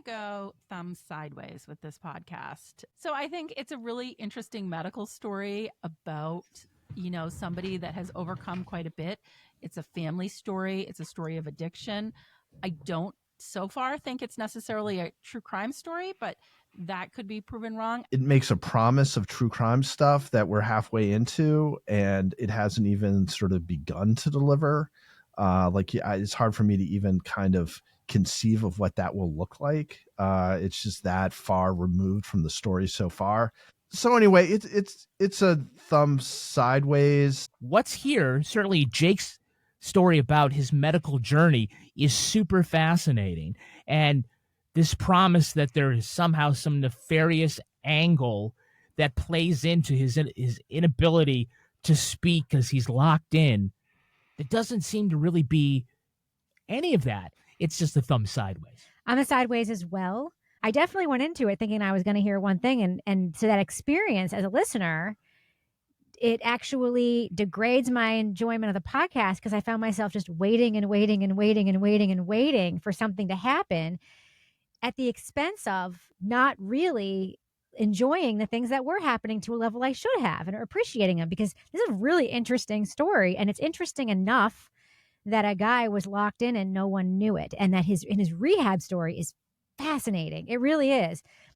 to go thumb sideways with this podcast. So I think it's a really interesting medical story about, somebody that has overcome quite a bit. It's a family story. It's a story of addiction. I don't so far think it's necessarily a true crime story, but that could be proven wrong. It makes a promise of true crime stuff that we're halfway into, and it hasn't even sort of begun to deliver. It's hard for me to even kind of conceive of what that will look like. It's just that far removed from the story so far. So anyway, it's a thumb sideways. What's here, certainly Jake's story about his medical journey is super fascinating. And this promise that there is somehow some nefarious angle that plays into his inability to speak because he's locked in. There doesn't seem to really be any of that. It's just a thumb sideways. I'm a sideways as well. I definitely went into it thinking I was going to hear one thing. And so that experience as a listener, it actually degrades my enjoyment of the podcast because I found myself just waiting and waiting and waiting and waiting and waiting for something to happen at the expense of not really enjoying the things that were happening to a level I should have and appreciating them, because this is a really interesting story. And it's interesting enough that a guy was locked in and no one knew it. And that his rehab story is fascinating. It really is.